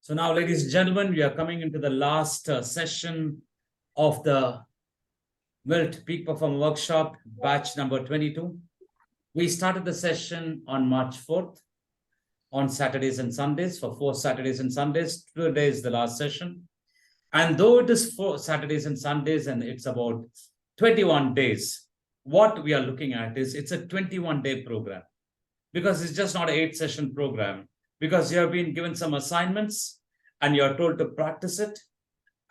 So now, ladies and gentlemen, we are coming into the last session of the MILT Peak Performer Workshop, batch number 22. We started the session on March 4th on Saturdays and Sundays for 4 Saturdays and Sundays. Today is the last session. And though it is 4 Saturdays and Sundays and it's about 21 days, what we are looking at is it's a 21-day program because it's just not an 8-session program, because you have been given some assignments and you're told to practice it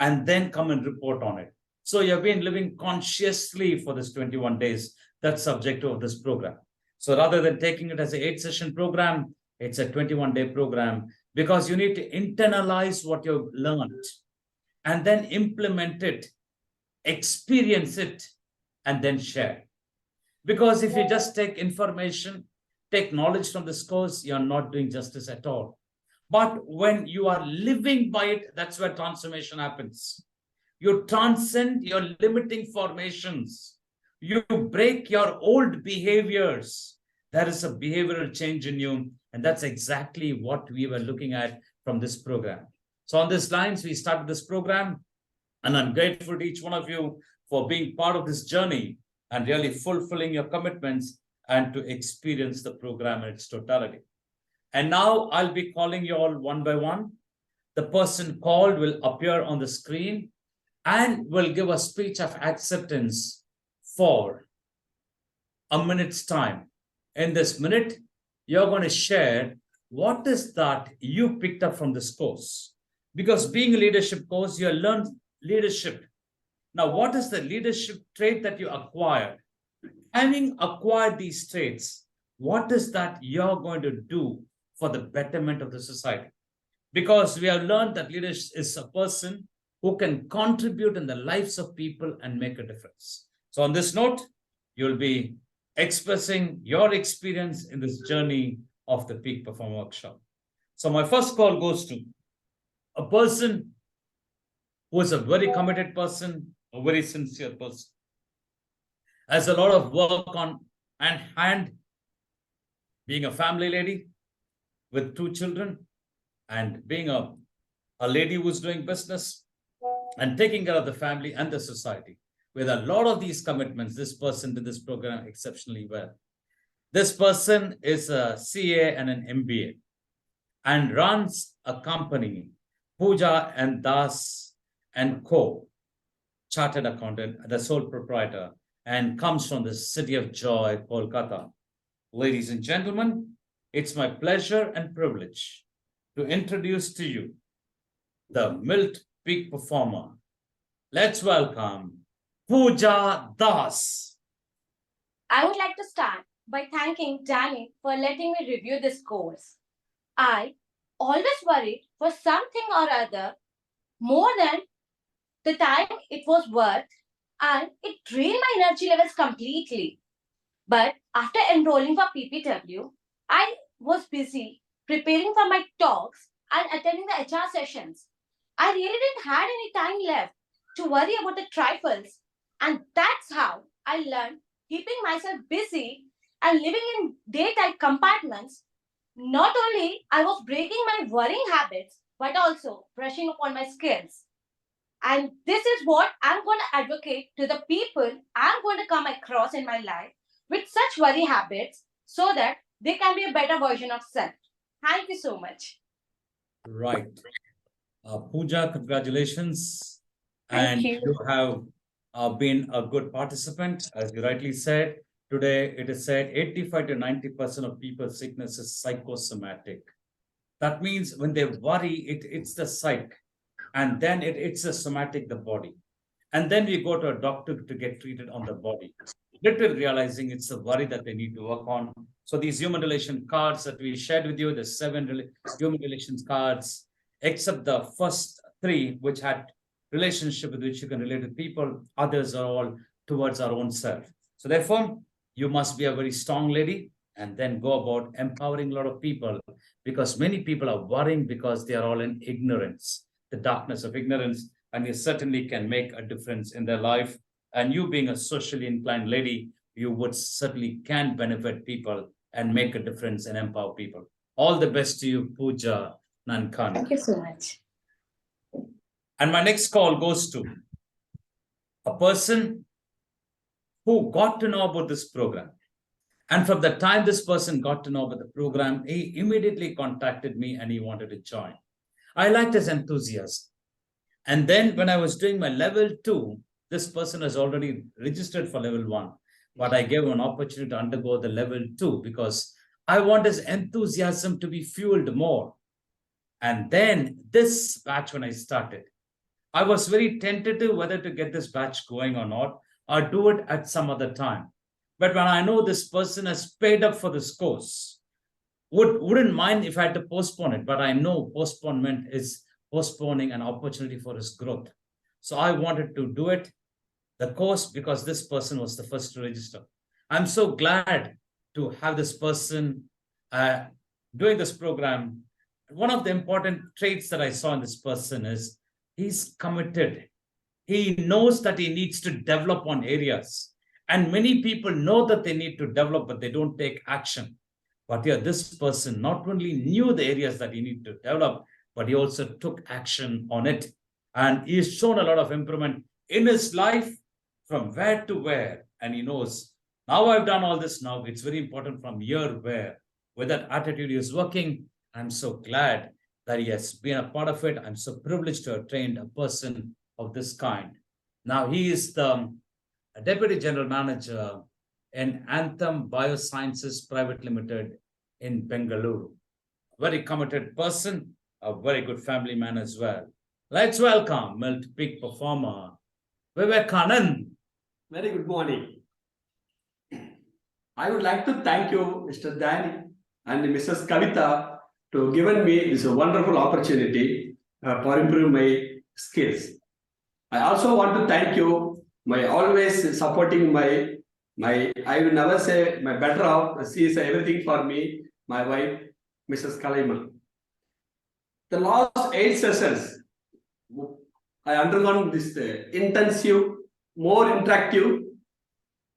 and then come and report on it. So you've been living consciously for this 21 days. That's subjective of this program. So rather than taking it as an 8-session program, it's a 21-day program because you need to internalize what you've learned and then implement it, experience it, and then share. Because if you just take information, take knowledge from this course, you're not doing justice at all. But when you are living by it, that's where transformation happens. You transcend your limiting formations. You break your old behaviors. There is a behavioral change in you. And that's exactly what we were looking at from this program. So on these lines, we started this program. And I'm grateful to each one of you for being part of this journey and really fulfilling your commitments and to experience the program in its totality. And now I'll be calling you all one by one. The person called will appear on the screen and will give a speech of acceptance for a minute's time. In this minute, you're going to share what is that you picked up from this course. Because being a leadership course, you learn leadership. Now, what is the leadership trait that you acquired? Having acquired these traits, what is that you're going to do for the betterment of the society? Because we have learned that leadership is a person who can contribute in the lives of people and make a difference. So on this note, you'll be expressing your experience in this journey of the Peak Performer Workshop. So my first call goes to a person who is a very committed person, a very sincere person, has a lot of work on and hand, being a family lady with 2 children and being a lady who's doing business and taking care of the family and the society. With a lot of these commitments, this person did this program exceptionally well. This person is a CA and an MBA and runs a company, Pooja and Das and Co., chartered accountant, the sole proprietor, and comes from the city of joy, Kolkata. Ladies and gentlemen, it's my pleasure and privilege to introduce to you the MILT Peak Performer. Let's welcome Pooja Das. I would like to start by thanking Danny for letting me review this course. I always worried for something or other more than the time it was worth, and it drained my energy levels completely. But after enrolling for PPW, I was busy preparing for my talks and attending the HR sessions. I really didn't have any time left to worry about the trifles, and that's how I learned keeping myself busy and living in day-type compartments. Not only I was breaking my worrying habits, but also brushing upon my skills. And this is what I'm going to advocate to the people I'm going to come across in my life with such worry habits so that they can be a better version of self. Thank you so much. Right. Pooja, congratulations. Thank And you. you have been a good participant. As you rightly said, today it is said 85 to 90% of people's sickness is psychosomatic. That means when they worry, it's the psyche. And then it's a somatic, the body. And then we go to a doctor to get treated on the body. Little realizing it's the worry that they need to work on. So these human relation cards that we shared with you, the 7 human relations cards, except the first 3, which had relationship with which you can relate with people, others are all towards our own self. So therefore, you must be a very strong lady and then go about empowering a lot of people, because many people are worrying because they are all in ignorance, the darkness of ignorance, and you certainly can make a difference in their life. And you being a socially inclined lady, you would certainly can benefit people and make a difference and empower people. All the best to you, Pooja. Nankan. Thank you so much. And my next call goes to a person who got to know about this program. And from the time this person got to know about the program, he immediately contacted me and he wanted to join. I liked his enthusiasm. And then when I was doing my level 2, this person has already registered for level 1. But I gave him an opportunity to undergo the level 2 because I want his enthusiasm to be fueled more. And then this batch, when I started, I was very tentative whether to get this batch going or not, or do it at some other time. But when I know this person has paid up for this course, wouldn't mind if I had to postpone it, but I know postponement is postponing an opportunity for his growth. So I wanted to do it, the course, because this person was the first to register. I'm so glad to have this person doing this program. One of the important traits that I saw in this person is he's committed. He knows that he needs to develop on areas. And many people know that they need to develop, but they don't take action. But here, this person not only knew the areas that he needed to develop, but he also took action on it. And he's shown a lot of improvement in his life from where to where. And he knows, now I've done all this, now it's very important from here where. With that attitude is working. I'm so glad that he has been a part of it. I'm so privileged to have trained a person of this kind. Now he is the Deputy General Manager in Anthem Biosciences Private Limited in Bengaluru. Very committed person, a very good family man as well. Let's welcome MILT Peak Performer, Vivekanand. Very good morning. I would like to thank you, Mr. Danny and Mrs. Kavita, to given me this wonderful opportunity for improving my skills. I also want to thank you, my always supporting my I will never say my better half. She is everything for me, my wife, Mrs. Kalaima. The last 8 sessions, I undergone this intensive, more interactive,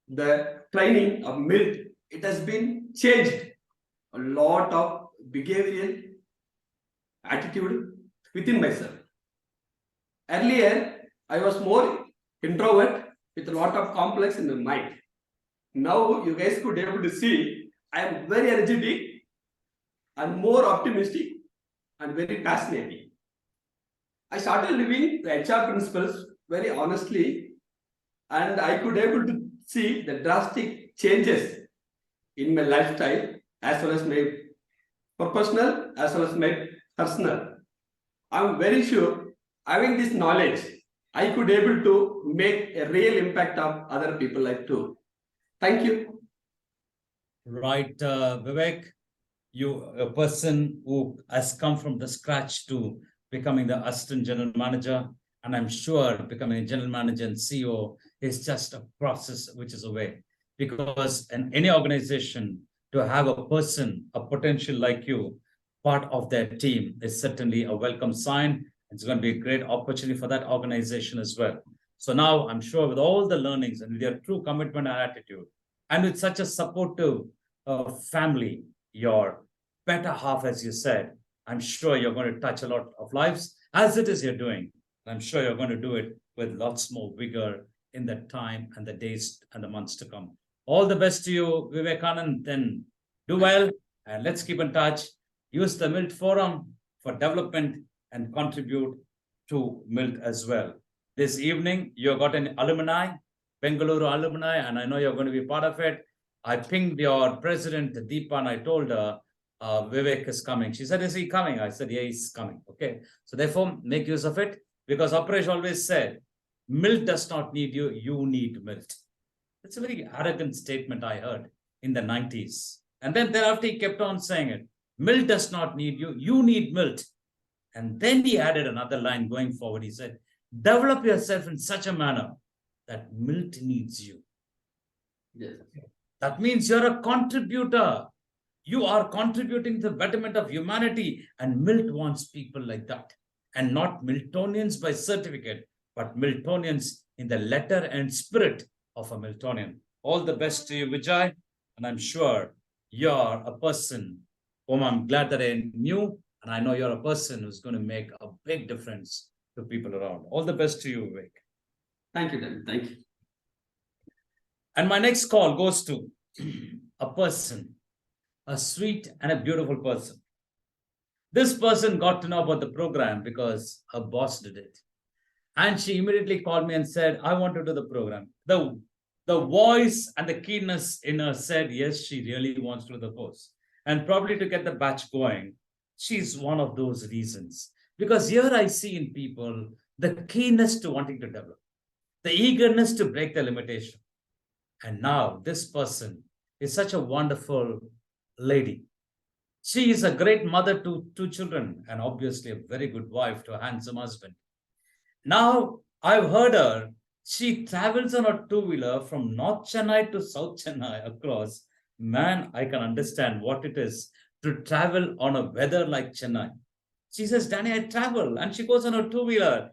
the training of MILT. It has been changed a lot of behavioral attitude within myself. Earlier, I was more introvert with a lot of complex in the mind. Now you guys could be able to see I am very energetic and more optimistic and very passionate. I started living the HR principles very honestly, and I could be able to see the drastic changes in my lifestyle as well as my professional as well as my personal. I'm very sure having this knowledge, I could be able to make a real impact of other people like too. Thank you. Right, Vivek, you a person who has come from the scratch to becoming the assistant general manager, and I'm sure becoming a general manager and CEO is just a process which is away. Because in any organization, to have a person, a potential like you, part of their team is certainly a welcome sign. It's going to be a great opportunity for that organization as well. So now I'm sure with all the learnings and with your true commitment and attitude, and with such a supportive family, your better half, as you said, I'm sure you're going to touch a lot of lives as it is you're doing. I'm sure you're going to do it with lots more vigor in the time and the days and the months to come. All the best to you, Vivekanand. Then do well and let's keep in touch. Use the MILT Forum for development and contribute to MILT as well. This evening, you got an alumni, Bengaluru alumni, and I know you're going to be part of it. I pinged your president, Deepa, and I told her, Vivek is coming. She said, is he coming? I said, yeah, he's coming. Okay. So therefore, make use of it because Aparesh always said, MILT does not need you, you need MILT. It's a very arrogant statement I heard in the 90s. And then thereafter, he kept on saying it. MILT does not need you, you need MILT. And then he added another line going forward. He said, develop yourself in such a manner that MILT needs you. Yes. That means you're a contributor. You are contributing to the betterment of humanity. And MILT wants people like that. And not Miltonians by certificate, but Miltonians in the letter and spirit of a Miltonian. All the best to you, Vijay. And I'm sure you're a person whom I'm glad that I knew And I know you're a person who's going to make a big difference to people around. All the best to you, Vivek. Thank you, Danny. Thank you. And my next call goes to a person, a sweet and a beautiful person. This person got to know about the program because her boss did it. And she immediately called me and said, I want to do the program. The voice and the keenness in her said, yes, she really wants to do the course. And probably to get the batch going, she's one of those reasons. Because here I see in people the keenness to wanting to develop, the eagerness to break the limitation. And now this person is such a wonderful lady. She is a great mother to two children and obviously a very good wife to a handsome husband. Now I've heard her, she travels on a two-wheeler from North Chennai to South Chennai across. Man, I can understand what it is to travel on a weather like Chennai. She says, Danny, I travel, and she goes on a two-wheeler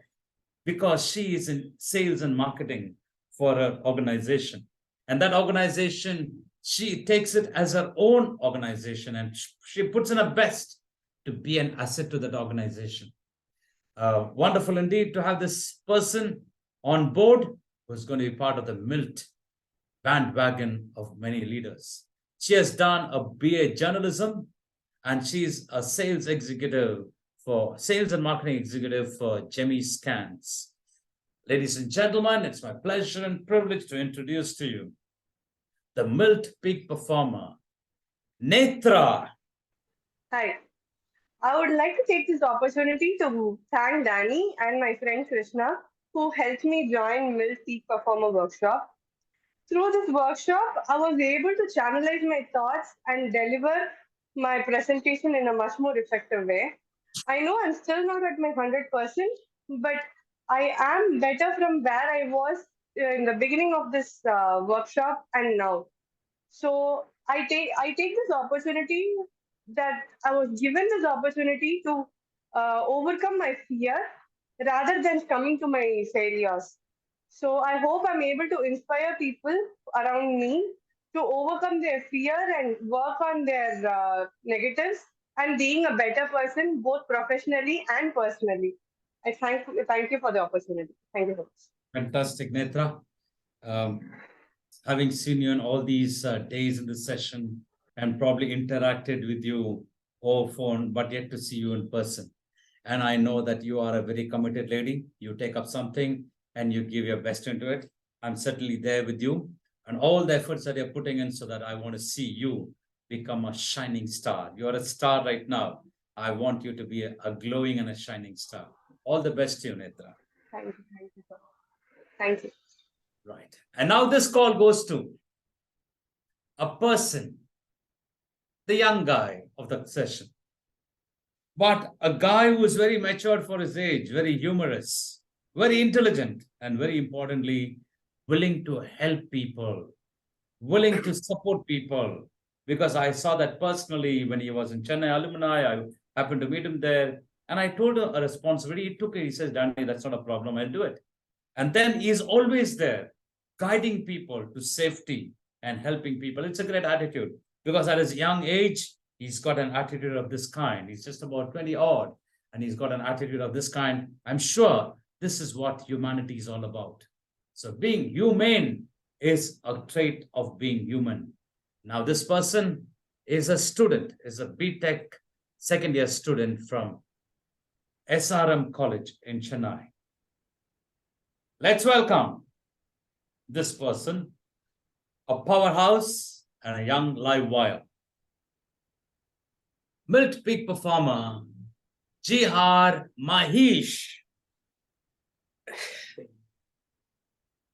because she is in sales and marketing for her organization. And that organization, she takes it as her own organization and she puts in her best to be an asset to that organization. Wonderful indeed to have this person on board who's going to be part of the MILT bandwagon of many leaders. She has done a BA journalism and she's a sales executive for sales and marketing executive for Jemmy Scans. Ladies and gentlemen, it's my pleasure and privilege to introduce to you the MILT Peak Performer, Netra. Hi. I would like to take this opportunity to thank Danny and my friend Krishna, who helped me join MILT Peak Performer Workshop. Through this workshop, I was able to channelize my thoughts and deliver my presentation in a much more effective way. I know I'm still not at my 100%, but I am better from where I was in the beginning of this workshop and now. So I take this opportunity that I was given this opportunity to overcome my fear rather than coming to my failures. So I hope I'm able to inspire people around me to overcome their fear and work on their negatives and being a better person both professionally and personally. I thank you for the opportunity. Thank you so much. Fantastic, Netra. Um, having seen you in all these days in the session and probably interacted with you over phone, but yet to see you in person. And I know that you are a very committed lady. You take up something and you give your best into it. I'm certainly there with you and all the efforts that you're putting in so that I want to see you become a shining star. You're a star right now. I want you to be a glowing and a shining star. All the best to you, Netra. Thank you. Thank you. Thank you. Right. And now this call goes to a person, the young guy of the session, but a guy who is very matured for his age, very humorous, very intelligent, and very importantly, willing to help people, willing to support people. Because I saw that personally when he was in Chennai Alumni, I happened to meet him there. And I told him a responsibility. He took it. He says, Danny, that's not a problem. I'll do it. And then he's always there, guiding people to safety and helping people. It's a great attitude because at his young age, he's got an attitude of this kind. He's just about 20 odd, and he's got an attitude of this kind. I'm sure this is what humanity is all about. So being humane is a trait of being human. Now, this person is a student, is a BTech second year student from SRM College in Chennai. Let's welcome this person, a powerhouse and a young live wire. MILT Peak Performer, Jihar Mahesh.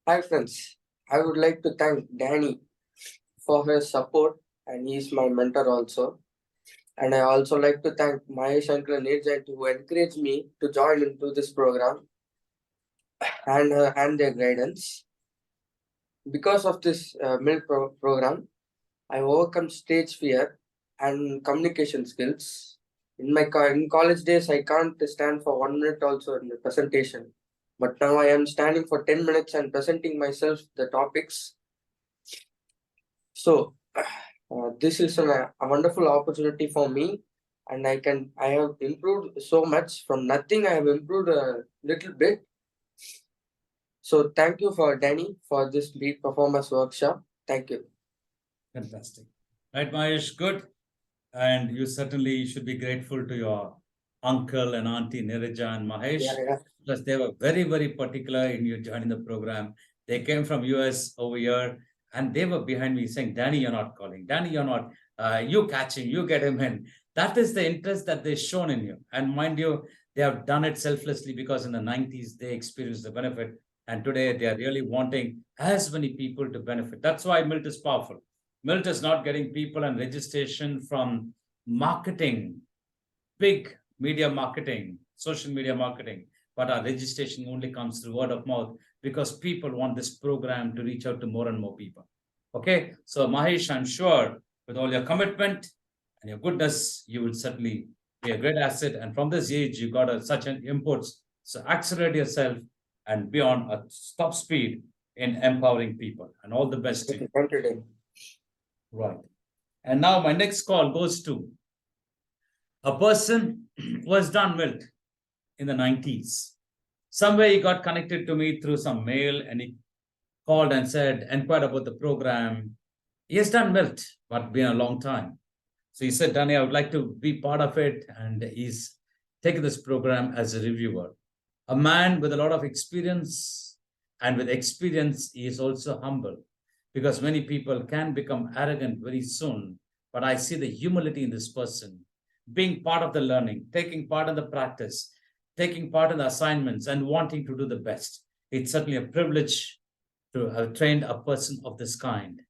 Hi friends, I would like to thank Danny for his support and he is my mentor also. And I also like to thank Mahesh Uncle and Agent who encouraged me to join into this program and their guidance. Because of this MILT program, I overcome stage fear and communication skills. In college days, I can't stand for 1 minute also in the presentation. But now I am standing for 10 minutes and presenting myself the topics. So this is a wonderful opportunity for me and I have improved so much. From nothing, I have improved a little bit. So thank you for Danny for this peak performance workshop. Thank you. Fantastic. Right, Mahesh, good. And you certainly should be grateful to your uncle and auntie Nirija and Mahesh, Yeah. because they were very, very particular in you joining the program. They came from US over here and they were behind me saying, Danny, you're not calling. Danny, you're not, you catch him, you get him in. That is the interest that they've shown in you. And mind you, they have done it selflessly because in the 90s, they experienced the benefit. And today they are really wanting as many people to benefit. That's why MILT is powerful. MILT is not getting people and registration from marketing, big media marketing, social media marketing, but our registration only comes through word of mouth because people want this program to reach out to more and more people. Okay, so Mahesh, I'm sure with all your commitment and your goodness, you will certainly be a great asset. And from this age, you got such an inputs. So accelerate yourself and be on a top speed in empowering people. And all the best to you. Thank you, Danny. Right. And now my next call goes to a person who has done MILT in the 90s. Somewhere he got connected to me through some mail and he called and said, inquired about the program. He has done MILT, but been a long time. So he said, Danny, I would like to be part of it. And he's taken this program as a reviewer. A man with a lot of experience, and with experience, he is also humble because many people can become arrogant very soon. But I see the humility in this person, being part of the learning, taking part in the practice, taking part in the assignments, and wanting to do the best. It's certainly a privilege to have trained a person of this kind.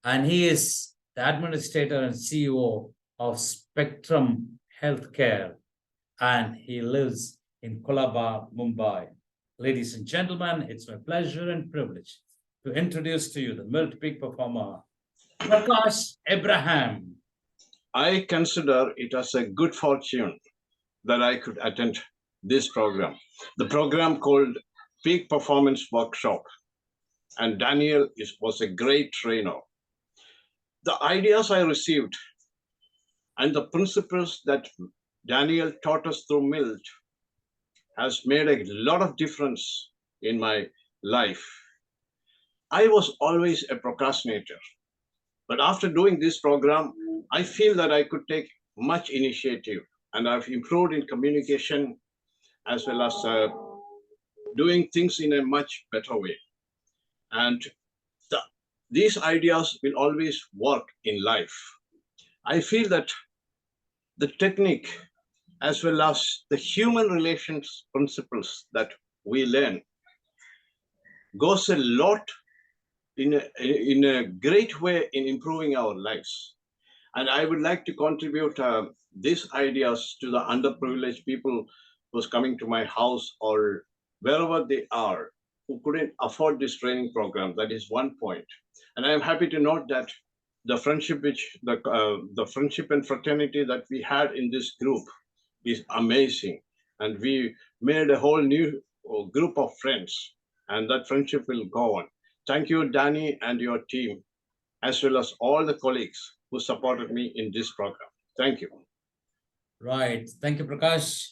And he is the administrator and CEO of Spectrum Healthcare, and he lives in Colaba, Mumbai. Ladies and gentlemen, it's my pleasure and privilege to introduce to you the MILT Peak Performer, Prakash Abraham. I consider it as a good fortune that I could attend this program. The program called Peak Performance Workshop. And Daniel was a great trainer. The ideas I received and the principles that Daniel taught us through MILT has made a lot of difference in my life. I was always a procrastinator, but after doing this program, I feel that I could take much initiative, and I've improved in communication as well as doing things in a much better way. And these ideas will always work in life. I feel that the technique as well as the human relations principles that we learn goes a lot in a great way in improving our lives. And I would like to contribute these ideas to the underprivileged people who's coming to my house or wherever they are, who couldn't afford this training program. That is one point. And I'm happy to note that the friendship the friendship and fraternity that we had in this group is amazing. And we made a whole new group of friends, and that friendship will go on. Thank you, Danny, and your team, as well as all the colleagues who supported me in this program. Thank you. Right. Thank you, Prakash.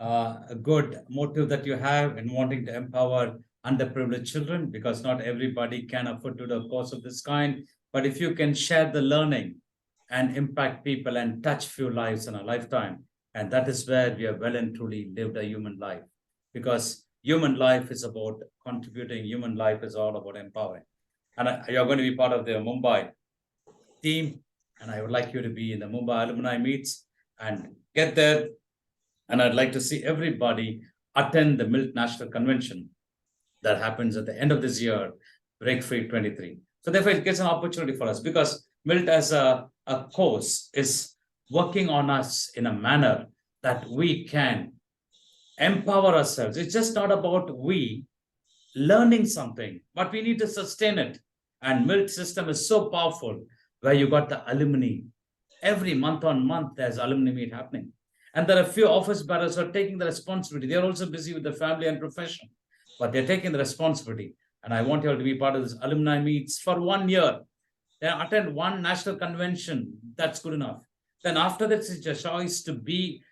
A good motive that you have in wanting to empower underprivileged children, because not everybody can afford to do a course of this kind. But if you can share the learning and impact people and touch few lives in a lifetime, and that is where we have well and truly lived a human life, because human life is about contributing. Human life is all about empowering. And you're going to be part of the Mumbai team, and I would like you to be in the Mumbai alumni meets and get there. And I'd like to see everybody attend the MILT National Convention that happens at the end of this year, Break Free 23. So therefore, it gets an opportunity for us, because MILT as a course is working on us in a manner that we can empower ourselves. It's just not about we learning something, but we need to sustain it. And MILT system is so powerful, where you got the alumni. Every month on month, there's alumni meet happening. And there are a few office bearers who are taking the responsibility. They're also busy with their family and profession, but they're taking the responsibility. And I want you all to be part of this alumni meets for 1 year. Then attend one national convention. That's good enough. Then after that, it's a choice to be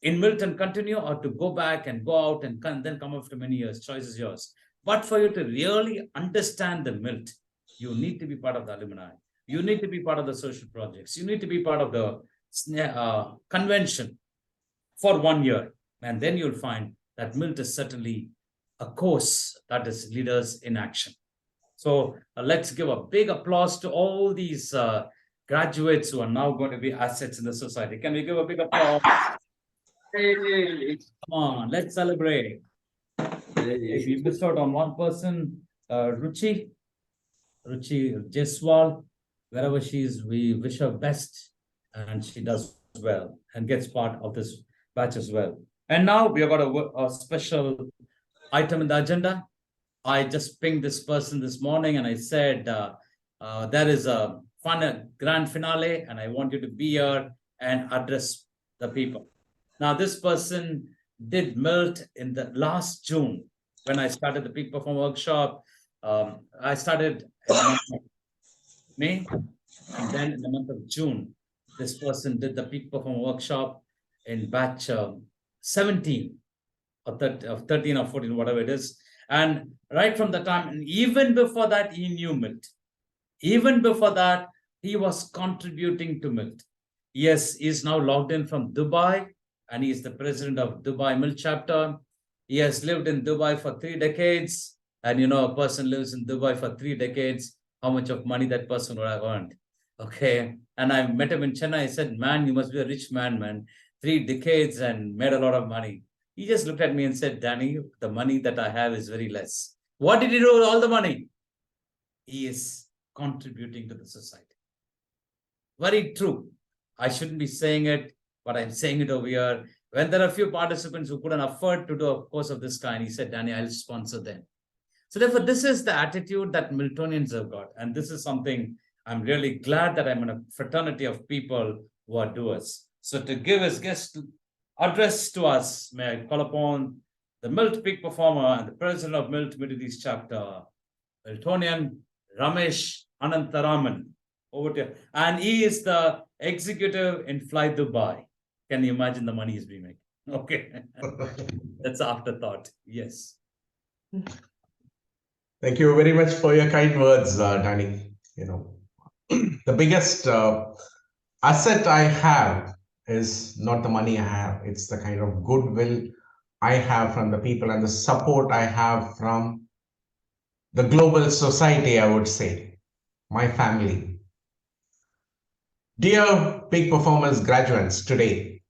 in MILT and continue, or to go back and go out and then come after many years. Choice is yours. But for you to really understand the MILT, you need to be part of the alumni. You need to be part of the social projects. You need to be part of the convention for 1 year. And then you'll find that MILT is certainly a course that is leaders in action. So let's give a big applause to all these graduates who are now going to be assets in the society. Can we give a big applause? Hey, come on, let's celebrate. Hey, we missed out on one person, Ruchi Jeswal. Wherever she is, we wish her best, and she does well and gets part of this batch as well. And now we have got a special item in the agenda. I just pinged this person this morning and I said, there is a grand finale and I want you to be here and address the people. Now, this person did MILT in the last June when I started the Peak Performer Workshop. I started in the month of May, and then in the month of June, this person did the Peak Performer Workshop in batch 17 or 13 or 14, whatever it is. And right from the time, and even before that, he knew MILT. Even before that, he was contributing to MILT. Yes, he's now logged in from Dubai, and he is the president of Dubai MILT chapter. He has lived in Dubai for 3 decades. And you know, a person lives in Dubai for 3 decades, how much of money that person would have earned. Okay. And I met him in Chennai. I said, man, you must be a rich man. 3 decades and made a lot of money. He just looked at me and said, Danny, the money that I have is very less. What did he do with all the money? He is contributing to the society. Very true. I shouldn't be saying it, but I'm saying it over here. When there are a few participants who couldn't afford to do a course of this kind, he said, Danny, I'll sponsor them. So therefore, this is the attitude that Miltonians have got. And this is something I'm really glad that I'm in a fraternity of people who are doers. So to give his guest address to us, may I call upon the MILT Peak Performer and the president of MILT Middle East chapter, Miltonian Ramesh Anantaraman. Over to you. And he is the executive in Fly Dubai. Can you imagine the money he's been making? Okay. That's afterthought. Yes. Thank you very much for your kind words, Danny. You know, the biggest asset I have is not the money I have. It's the kind of goodwill I have from the people and the support I have from the global society, I would say, my family. Dear Peak Performance graduates, today,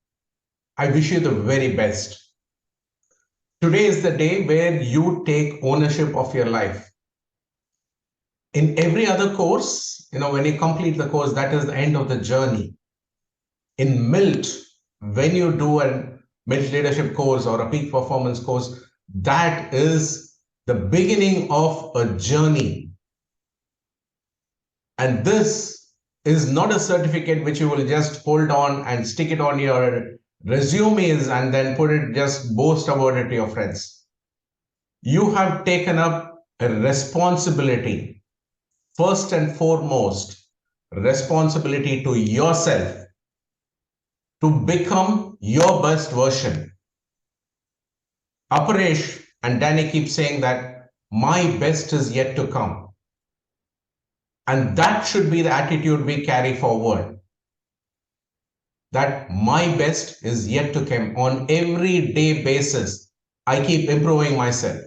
I wish you the very best. Today is the day where you take ownership of your life. In every other course, you know, when you complete the course, that is the end of the journey. In MILT, when you do a MILT leadership course or a peak performance course, that is the beginning of a journey. And this is not a certificate which you will just hold on and stick it on your resumes and then put it, just boast about it to your friends. You have taken up a responsibility, first and foremost, responsibility to yourself to become your best version. Aparesh and Danny keep saying that my best is yet to come. And that should be the attitude we carry forward. That my best is yet to come. On every day basis, I keep improving myself.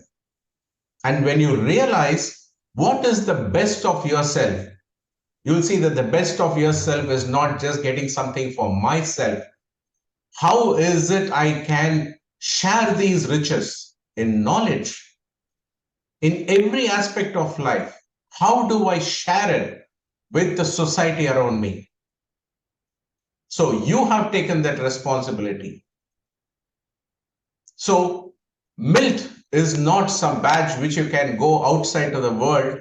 And when you realize what is the best of yourself, you'll see that the best of yourself is not just getting something for myself. How is it I can share these riches in knowledge, in every aspect of life? How do I share it with the society around me? So you have taken that responsibility. So MILT is not some badge which you can go outside to the world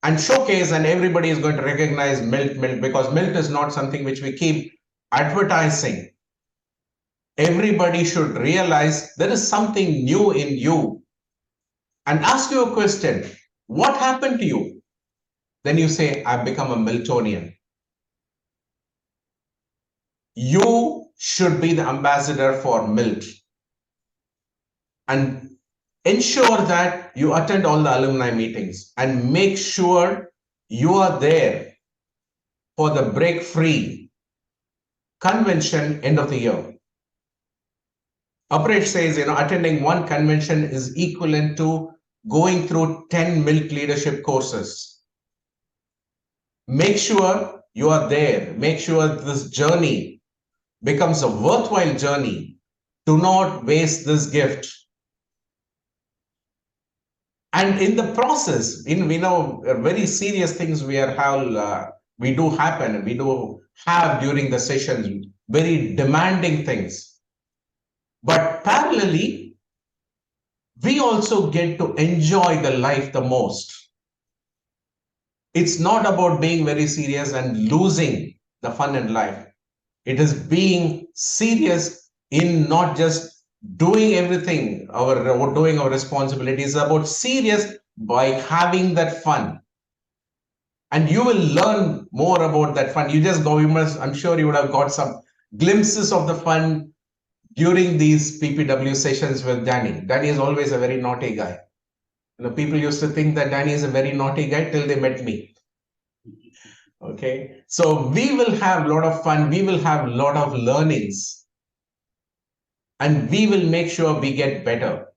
and showcase and everybody is going to recognize MILT, because MILT is not something which we keep advertising. Everybody should realize there is something new in you and ask you a question. What happened to you? Then you say, I've become a Miltonian. you should be the ambassador for MILT and ensure that you attend all the alumni meetings and make sure you are there for the Break Free convention end of the year. Upright says, attending one convention is equivalent to going through 10 MILT leadership courses. Make sure you are there. Make sure this journey becomes a worthwhile journey. Do not waste this gift. And in the process, very serious things we do happen. We do have during the sessions, very demanding things. But parallelly, we also get to enjoy the life the most. It's not about being very serious and losing the fun in life. It is being serious in not just doing everything, doing our responsibilities. It's about serious by having that fun. And you will learn more about that fun. I'm sure you would have got some glimpses of the fun during these PPW sessions with Danny. Danny is always a very naughty guy. People used to think that Danny is a very naughty guy till they met me. Okay, so we will have a lot of fun. We will have a lot of learnings. And we will make sure we get better.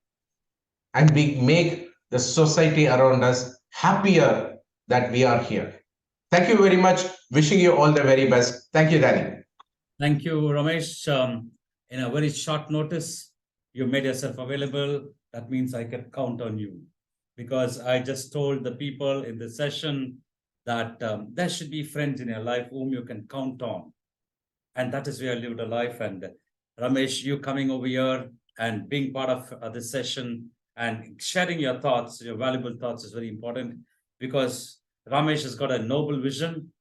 And we make the society around us happier that we are here. Thank you very much. Wishing you all the very best. Thank you, Danny. Thank you, Ramesh. In a very short notice, you made yourself available. That means I can count on you, because I just told the people in the session that there should be friends in your life whom you can count on. And that is where I lived a life. And Ramesh, you coming over here and being part of this session and sharing your thoughts, your valuable thoughts, is very important, because Ramesh has got a noble vision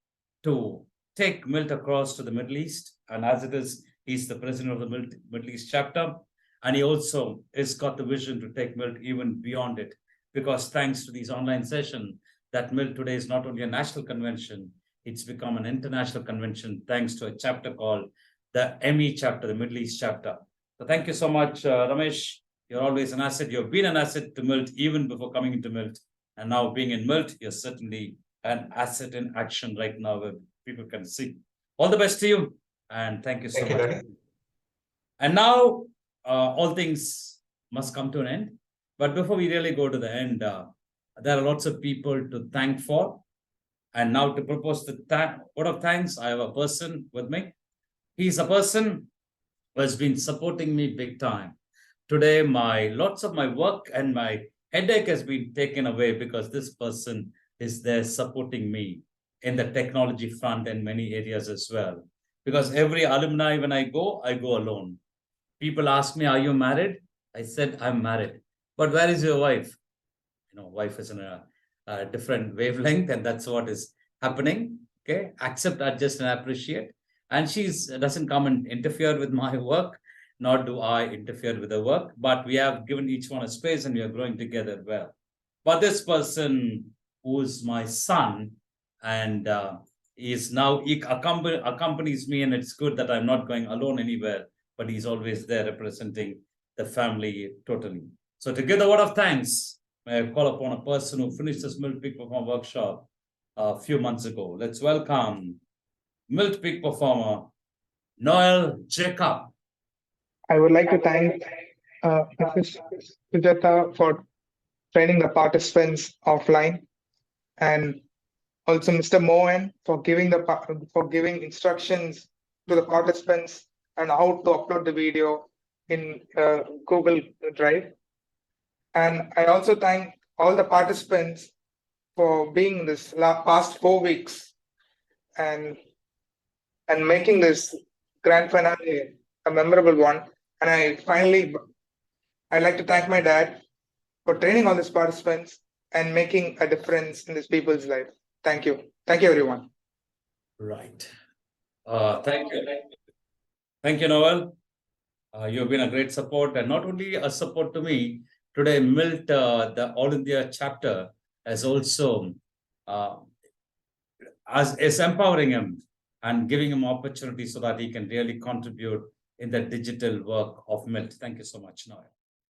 to take MILT across to the Middle East. And as it is, he's the president of the Middle East chapter. And he also has got the vision to take MILT even beyond it, because thanks to these online sessions, that MILT today is not only a national convention, it's become an international convention thanks to a chapter called the ME chapter, the Middle East chapter. So thank you so much, Ramesh. You're always an asset. You've been an asset to MILT even before coming into MILT. And now being in MILT, you're certainly an asset in action right now where people can see. All the best to you. And thank you so much. Danny. And now all things must come to an end. But before we really go to the end, there are lots of people to thank for. And now to propose the word of thanks, I have a person with me. He's a person who has been supporting me big time. Today, lots of my work and my headache has been taken away because this person is there supporting me in the technology front and many areas as well. Because every alumni, when I go alone. People ask me, are you married? I said, I'm married. But where is your wife? Wife is in a different wavelength, and that's what is happening. Okay, accept, adjust, and appreciate. And she doesn't come and interfere with my work, nor do I interfere with her work. But we have given each one a space, and we are growing together well. But this person, who is my son, and is now accompanies me, and it's good that I'm not going alone anywhere, but he's always there representing the family totally. So to give the word of thanks, may I call upon a person who finished this MILT Peak Performer Workshop a few months ago. Let's welcome MILT Peak Performer, Noel Jacob. I would like to thank Mrs. Sujata for training the participants offline, and also Mr. Mohan for giving instructions to the participants and how to upload the video in Google Drive. And I also thank all the participants for being this past 4 weeks and making this grand finale a memorable one. And I'd like to thank my dad for training all these participants and making a difference in these people's life. Thank you. Thank you, everyone. Right. Thank you. Thank you, Noel. You've been a great support, and not only a support to me. Today, MILT, the All India chapter, has also is empowering him and giving him opportunity so that he can really contribute in the digital work of MILT. Thank you so much, Noel.